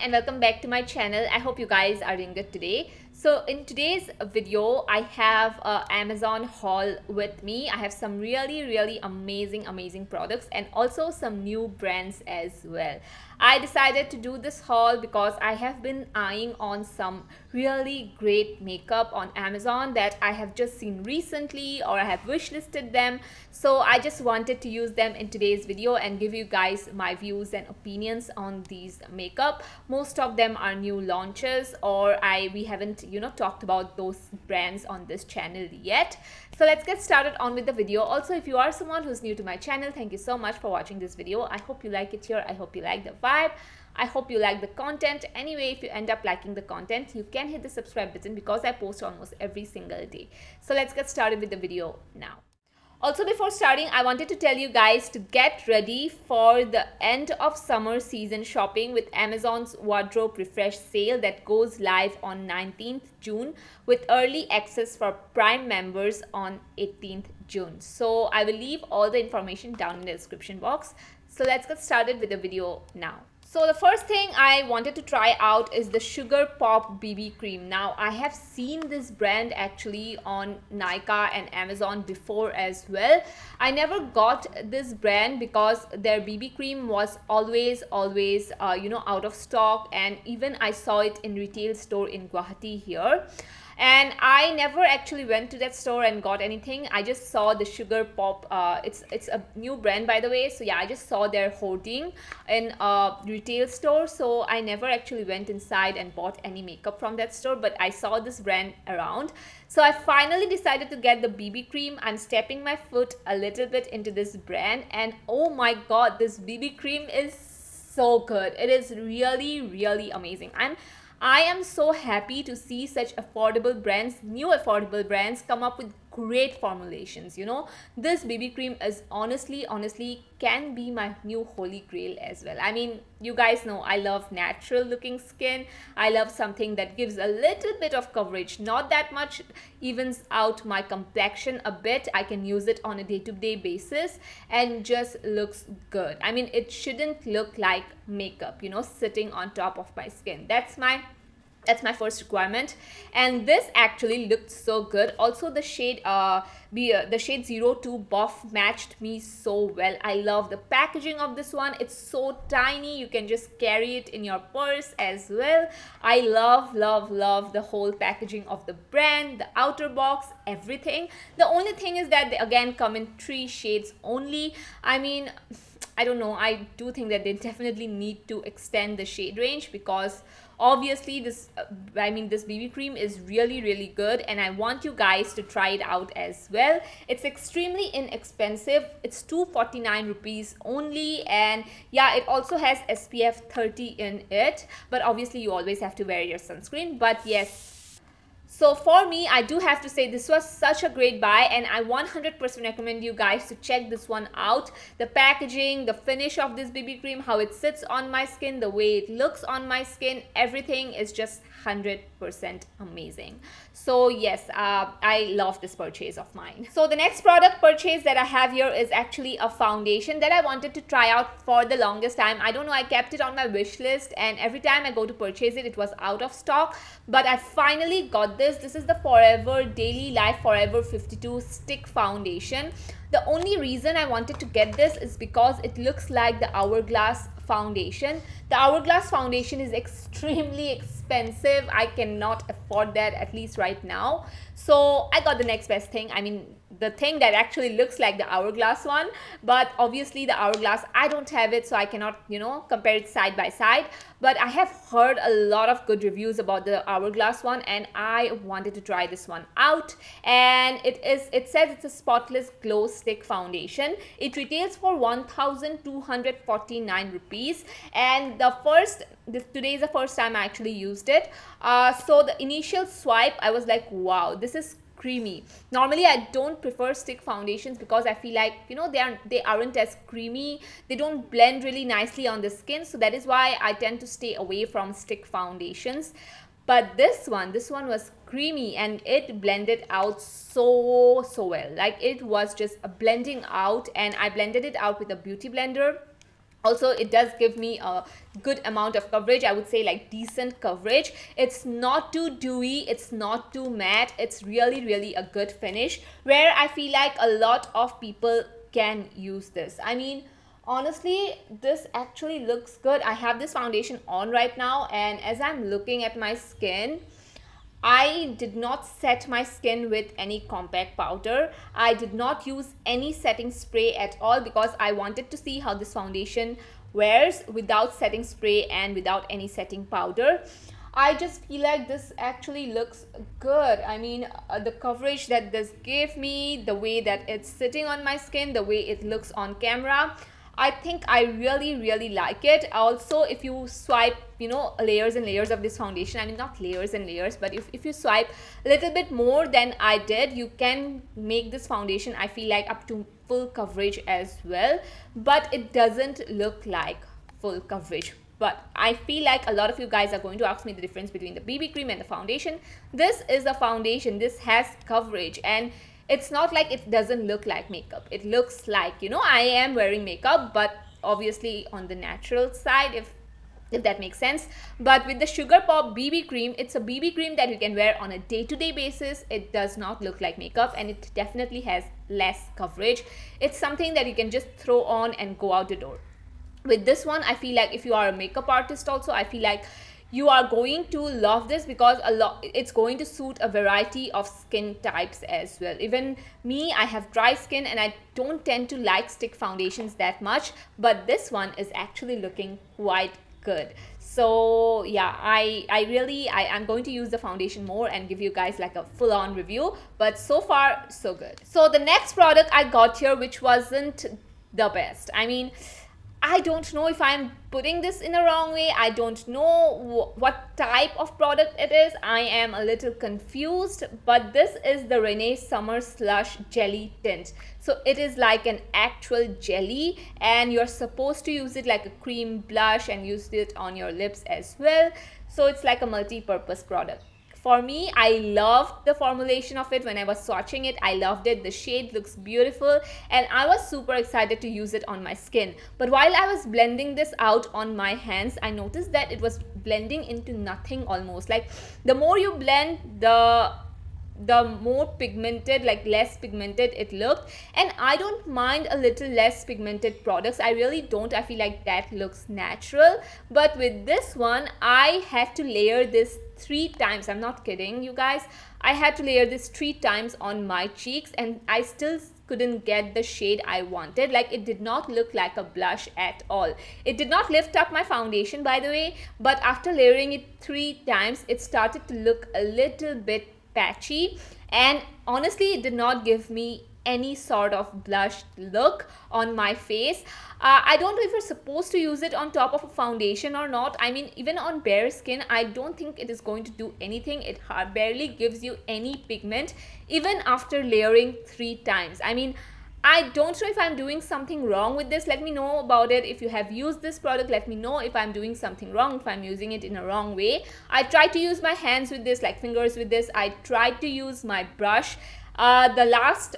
and welcome back to my channel. I hope you guys are doing good today. So in today's video, I have a Amazon haul with me. I have some really amazing products and also some new brands as well. I decided to do this haul because I have been eyeing on some really great makeup on Amazon that I have just seen recently, or I have wishlisted them. So I just wanted to use them in today's video and give you guys my views and opinions on these makeup. Most of them are new launches, or we haven't talked about those brands on this channel yet. So let's get started on with the video. Also, if you are someone who's new to my channel, thank you so much for watching this video. I hope you like it here. I hope you like the vibe. I hope you like the content. Anyway, if you end up liking the content, you can hit the subscribe button because I post almost every single day. So let's get started with the video now. Also, before starting, I wanted to tell you guys to get ready for the end of summer season shopping with Amazon's wardrobe refresh sale that goes live on 19th June with early access for Prime members on 18th June. So I will leave all the information down in the description box. So let's get started with the video now. So the first thing I wanted to try out is the Sugar Pop BB Cream. Now, I have seen this brand actually on Nykaa and Amazon before as well. I never got this brand because their BB cream was always out of stock, and even I saw it in retail store in Guwahati here. And I never actually went to that store and got anything. I just saw the Sugar Pop. It's a new brand, by the way. So yeah, I just saw their hoarding in a retail store. So I never actually went inside and bought any makeup from that store. But I saw this brand around. So I finally decided to get the BB cream. I'm stepping my foot a little bit into this brand. And oh my god, this BB cream is so good. It is really amazing. I am so happy to see such affordable brands, new affordable brands come up with great formulations. This BB cream is honestly can be my new holy grail as well. I mean, you guys know I love natural looking skin. I love something that gives a little bit of coverage, not that much, evens out my complexion a bit. I can use it on a day-to-day basis and just looks good. I mean, it shouldn't look like makeup, sitting on top of my skin. That's my first requirement, and this actually looked so good. Also, the shade the shade 02 buff matched me so well. I love the packaging of this one. It's so tiny, you can just carry it in your purse as well. I love the whole packaging of the brand, the outer box, everything. The only thing is that they again come in 3 shades only. I mean, I don't know, I do think that they definitely need to extend the shade range, because obviously this BB cream is really good, and I want you guys to try it out as well. It's extremely inexpensive. It's 249 rupees only, and yeah, it also has SPF 30 in it, but obviously you always have to wear your sunscreen. But yes, so for me, I do have to say this was such a great buy, and I 100% recommend you guys to check this one out. The packaging, the finish of this BB cream, how it sits on my skin, the way it looks on my skin, everything is just 100% amazing. So yes, I love this purchase of mine. So the next product purchase that I have here is actually a foundation that I wanted to try out for the longest time. I don't know, I kept it on my wish list, and every time I go to purchase it, it was out of stock. But I finally got this. This is the Forever Daily Life Forever 52 Stick Foundation. The only reason I wanted to get this is because it looks like the Hourglass foundation. The Hourglass foundation is extremely expensive. I cannot afford that, at least right now. So I got the next best thing. I mean, the thing that actually looks like the Hourglass one, but obviously the Hourglass, I don't have it, so I cannot compare it side by side. But I have heard a lot of good reviews about the Hourglass one, and I wanted to try this one out. And it says it's a spotless glow stick foundation. It retails for 1,249 rupees, and today is the first time I actually used it. So the initial swipe, I was like, wow, this is creamy. Normally I don't prefer stick foundations because I feel like they aren't as creamy. They don't blend really nicely on the skin, so that is why I tend to stay away from stick foundations. But this one was creamy, and it blended out so well. Like, it was just a blending out, and I blended it out with a beauty blender. Also, it does give me a good amount of coverage. I would say like decent coverage. It's not too dewy, it's not too matte. It's really a good finish, where I feel like a lot of people can use this. I mean, honestly, this actually looks good. I have this foundation on right now, and as I'm looking at my skin, I did not set my skin with any compact powder. I did not use any setting spray at all because I wanted to see how this foundation wears without setting spray and without any setting powder. I just feel like this actually looks good. I mean, the coverage that this gave me, the way that it's sitting on my skin, the way it looks on camera, I think I really like it. Also, if you swipe, you know, layers and layers of this foundation, I mean, not layers and layers, but if you swipe a little bit more than I did, you can make this foundation, I feel like, up to full coverage as well. But it doesn't look like full coverage. But I feel like a lot of you guys are going to ask me the difference between the BB cream and the foundation. This is a foundation. This has coverage, and it's not like it doesn't look like makeup. It looks like, you know, I am wearing makeup, but obviously on the natural side, if that makes sense. But with the Sugar Pop BB cream, it's a BB cream that you can wear on a day-to-day basis. It does not look like makeup, and it definitely has less coverage. It's something that you can just throw on and go out the door. With this one, I feel like if you are a makeup artist also, I feel like you are going to love this, because it's going to suit a variety of skin types as well. Even me, I have dry skin and I don't tend to like stick foundations that much, but this one is actually looking quite good. So yeah, I'm going to use the foundation more and give you guys like a full-on review, but so far so good. So the next product I got here, which wasn't the best. I mean, I don't know if I'm putting this in a wrong way. I don't know what type of product it is. I am a little confused, but this is the Renee Summer Slush Jelly Tint. So it is like an actual jelly, and you're supposed to use it like a cream blush and use it on your lips as well. So it's like a multi-purpose product. For me, I loved the formulation of it. When I was swatching it, I loved it. The shade looks beautiful, and I was super excited to use it on my skin. But while I was blending this out on my hands, I noticed that it was blending into nothing almost. Like, the more you blend, the more pigmented, like less pigmented it looked. And I don't mind a little less pigmented products. I really don't. I feel like that looks natural. But with this one, I had to layer this 3 times. I'm not kidding, you guys. I had to layer this 3 times on my cheeks, and I still couldn't get the shade I wanted. Like, it did not look like a blush at all. It did not lift up my foundation, by the way, but after layering it 3 times, it started to look a little bit patchy, and honestly, it did not give me any sort of blush look on my face. I don't know if you're supposed to use it on top of a foundation or not. I mean, even on bare skin, I don't think it is going to do anything. It barely gives you any pigment, even after layering 3 times. I mean, I don't know if I'm doing something wrong with this. Let me know about it. If you have used this product, let me know if I'm doing something wrong, if I'm using it in a wrong way. I tried to use my hands with this, like fingers with this. I tried to use my brush. The last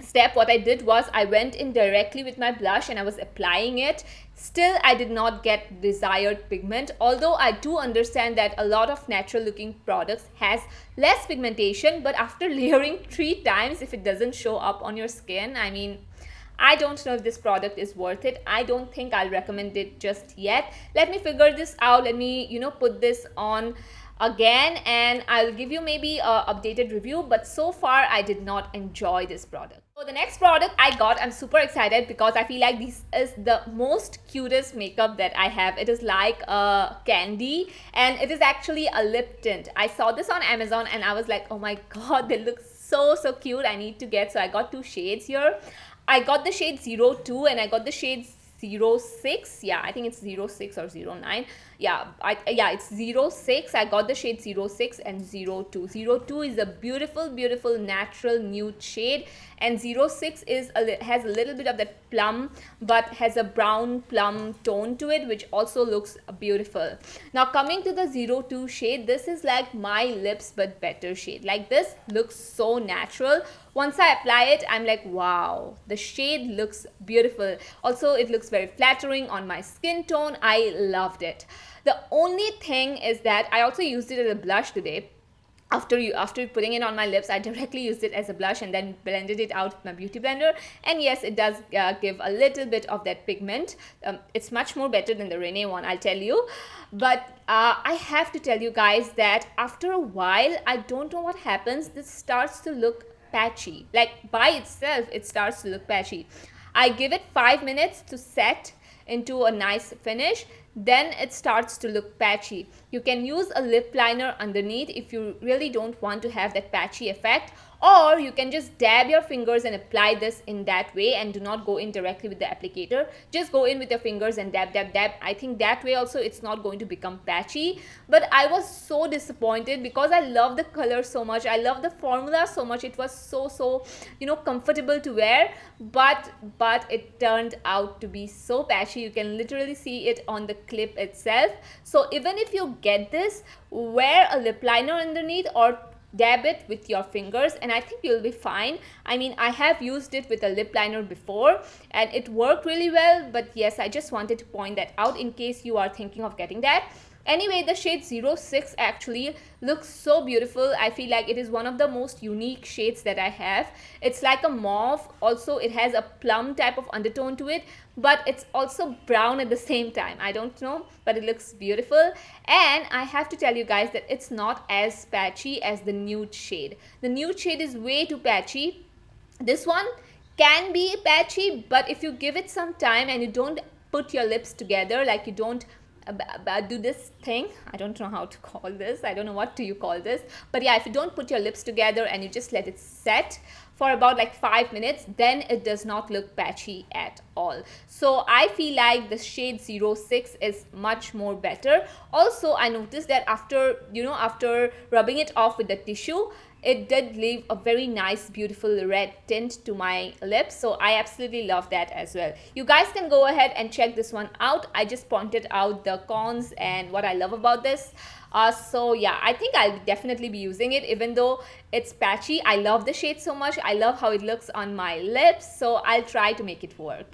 step, what I did was I went in directly with my blush and I was applying it. Still, I did not get desired pigment, although I do understand that a lot of natural looking products has less pigmentation, but after layering 3 times, if it doesn't show up on your skin, I mean, I don't know if this product is worth it. I don't think I'll recommend it just yet. Let me figure this out. Let me, put this on again, and I'll give you maybe a updated review, but so far I did not enjoy this product. So the next product I got, I'm super excited because I feel like this is the most cutest makeup that I have. It is like a candy, and it is actually a lip tint. I saw this on Amazon and I was like, oh my god, they look so cute. I need to get, so I got 2 shades here. I got the shade 02 and I got the shade 06. Yeah, I think it's 06 or 09. Yeah, it's 06. I got the shade 06 and 02. 02 is a beautiful natural nude shade, and 06 has a little bit of that plum, but has a brown plum tone to it, which also looks beautiful. Now coming to the 02 shade, this is like my lips but better shade. Like, this looks so natural. once I apply it, I'm like, wow, the shade looks beautiful. Also, it looks very flattering on my skin tone. I loved it. The only thing is that I also used it as a blush today. After putting it on my lips, I directly used it as a blush and then blended it out with my beauty blender. And yes, it does give a little bit of that pigment. It's much more better than the Renee one, I'll tell you. But I have to tell you guys that after a while, I don't know what happens, this starts to look patchy. Like by itself, it starts to look patchy. I give it 5 minutes to set into a nice finish, then it starts to look patchy. You can use a lip liner underneath if you really don't want to have that patchy effect, or you can just dab your fingers and apply this in that way and do not go in directly with the applicator. Just go in with your fingers and dab, dab, dab. I think that way also it's not going to become patchy. But I was so disappointed because I love the color so much. I love the formula so much. It was so comfortable to wear, but it turned out to be so patchy. You can literally see it on the clip itself. So even if you get this, wear a lip liner underneath or dab it with your fingers and I think you'll be fine. I mean, I have used it with a lip liner before and it worked really well, but yes, I just wanted to point that out in case you are thinking of getting that. Anyway, the shade 06 actually looks so beautiful. I feel like it is one of the most unique shades that I have. It's like a mauve. Also, it has a plum type of undertone to it, but it's also brown at the same time. I don't know, but it looks beautiful. And I have to tell you guys that it's not as patchy as the nude shade. The nude shade is way too patchy. This one can be patchy, but if you give it some time and you don't put your lips together, like you don't do this thing, I don't know how to call this, I don't know what do you call this, but yeah, if you don't put your lips together and you just let it set for about like 5 minutes, then it does not look patchy at all. So I feel like the shade 06 is much more better. Also, I noticed that after rubbing it off with the tissue, it did leave a very nice beautiful red tint to my lips, so I absolutely love that as well. You guys can go ahead and check this one out. I just pointed out the cons and what I love about this. So yeah, I think I'll definitely be using it even though it's patchy. I love the shade so much. I love how it looks on my lips, so I'll try to make it work.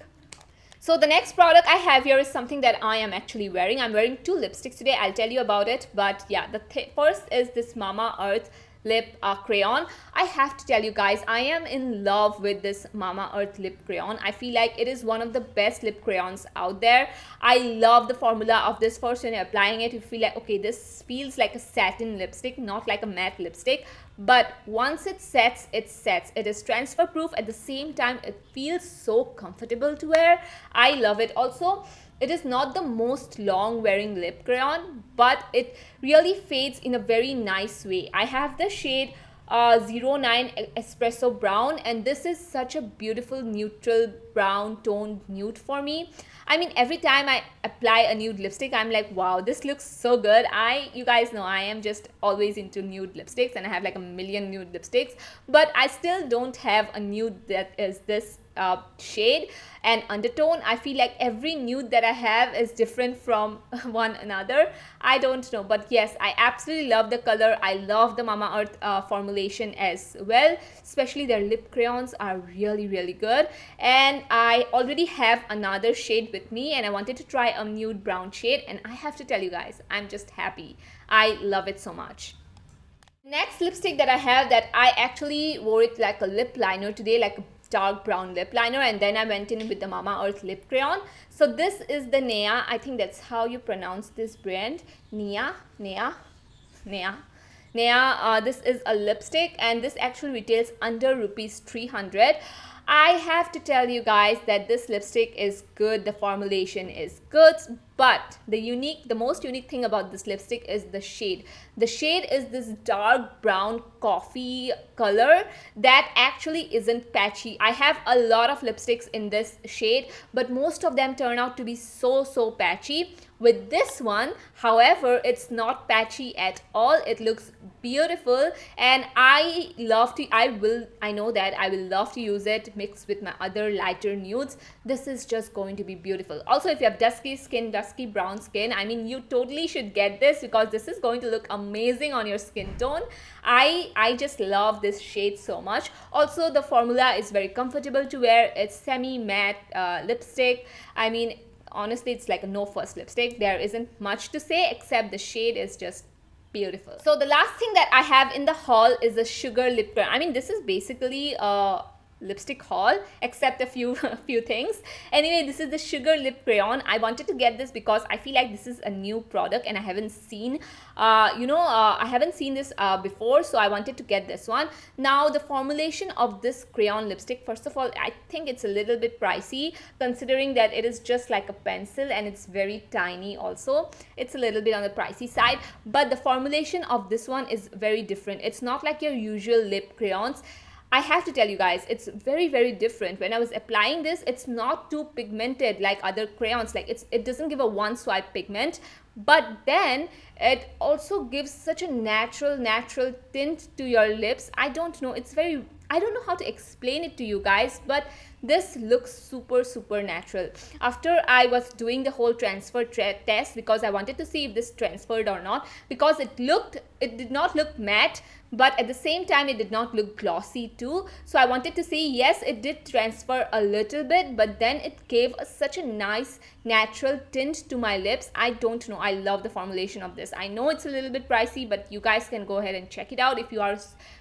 So the next product I have here is something that I am actually wearing. I'm wearing 2 lipsticks today. I'll tell you about it, but yeah, the first is this Mamaearth Lip Crayon. I have to tell you guys, I am in love with this Mamaearth Lip Crayon. I feel like it is one of the best lip crayons out there. I love the formula of this. First, when you're applying it, you feel like, okay, this feels like a satin lipstick, not like a matte lipstick. But once it sets, it sets. It is transfer proof. At the same time, it feels so comfortable to wear. I love it. Also, it is not the most long wearing lip crayon, but it really fades in a very nice way. I have the shade 09 Espresso Brown, and this is such a beautiful neutral brown toned nude for me. I mean, every time I apply a nude lipstick, I'm like, wow, this looks so good. You guys know I am just always into nude lipsticks and I have like a million nude lipsticks, but I still don't have a nude that is this shade and undertone. I feel like every nude that I have is different from one another. I don't know, but yes, I absolutely love the color. I love the Mamaearth formulation as well. Especially their lip crayons are really good. And I already have another shade with me and I wanted to try a nude brown shade, and I have to tell you guys, I'm just happy. I love it so much. Next lipstick that I have, that I actually wore it like a lip liner today, like a dark brown lip liner, and then I went in with the Mamaearth lip crayon. So this is the Neyah, I think that's how you pronounce this brand, Neyah. This is a lipstick and this actually retails under rupees 300. I have to tell you guys that this lipstick is good, the formulation is good, but the most unique thing about this lipstick is the shade. The shade is this dark brown coffee color that actually isn't patchy. I have a lot of lipsticks in this shade, but most of them turn out to be so patchy. With this one, however, it's not patchy at all. It looks beautiful and I know that I will love to use it mixed with my other lighter nudes. This is just going to be beautiful. Also, if you have dusky skin, dusky brown skin, I mean, you totally should get this because this is going to look amazing on your skin tone. I just love this shade so much. Also, the formula is very comfortable to wear. It's semi matte lipstick. I mean, honestly, it's like a no fuss lipstick. There isn't much to say except the shade is just beautiful. So the last thing that I have in the haul is a sugar lip crayon. I mean, this is basically a lipstick haul except a few few things. Anyway, this is the sugar lip crayon. I wanted to get this because I feel like this is a new product and I haven't seen I haven't seen this before, so I wanted to get this one. Now, the formulation of this crayon lipstick, first of all, I think it's a little bit pricey considering that it is just like a pencil and it's very tiny. Also, it's a little bit on the pricey side, but the formulation of this one is very different. It's not like your usual lip crayons. I have to tell you guys, it's very, very different. When I was applying this, it's not too pigmented like other crayons. Like it doesn't give a one swipe pigment, but then it also gives such a natural tint to your lips. I don't know, I don't know how to explain it to you guys, but this looks super natural. After I was doing the whole transfer test because I wanted to see if this transferred or not, because it did not look matte, but at the same time it did not look glossy too. So I wanted to see, yes, it did transfer a little bit, but then it gave such a nice natural tint to my lips. I don't know, I love the formulation of this. I know it's a little bit pricey, but you guys can go ahead and check it out if you are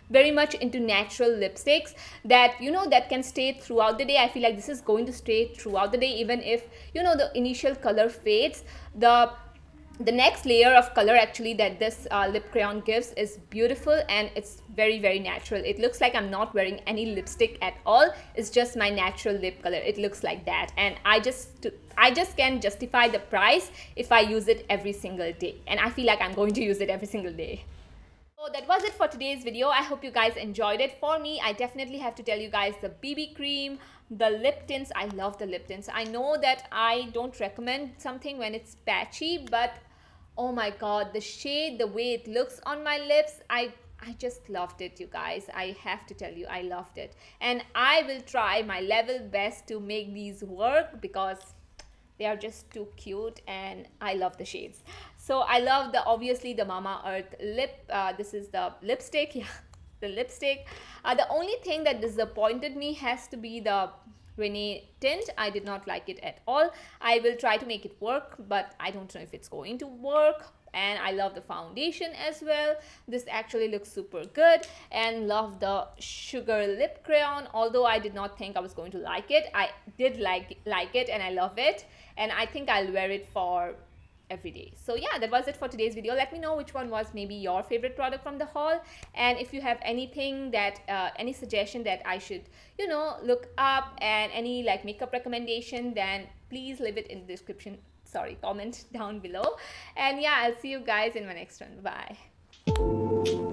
very much into natural lipsticks that that can stay throughout the day. I feel like this is going to stay throughout the day, even if the initial color fades. The next layer of color actually that this lip crayon gives is beautiful, and it's very natural. It looks like I'm not wearing any lipstick at all. It's just my natural lip color. It looks like that, and I just can justify the price if I use it every single day, and I feel like I'm going to use it every single day. So that was it for today's video. I hope you guys enjoyed it. For me, I definitely have to tell you guys, the BB cream, the lip tints, I love the lip tints. I know that I don't recommend something when it's patchy, but oh my god, the shade, the way it looks on my lips, I just loved it, you guys. I have to tell you, I loved it, and I will try my level best to make these work because they are just too cute and I love the shades. So I love obviously the Mamaearth lip, this is the lipstick, yeah, the lipstick. The only thing that disappointed me has to be the Renee tint. I did not like it at all. I will try to make it work, but I don't know if it's going to work. And I love the foundation as well. This actually looks super good, and love the sugar lip crayon. Although I did not think I was going to like it, I did like it, and I love it, and I think I'll wear it for every day. So yeah, that was it for today's video. Let me know which one was maybe your favorite product from the haul, and if you have anything that any suggestion that I should look up, and any like makeup recommendation, then please leave it in the description, comment down below. And yeah, I'll see you guys in my next one. Bye.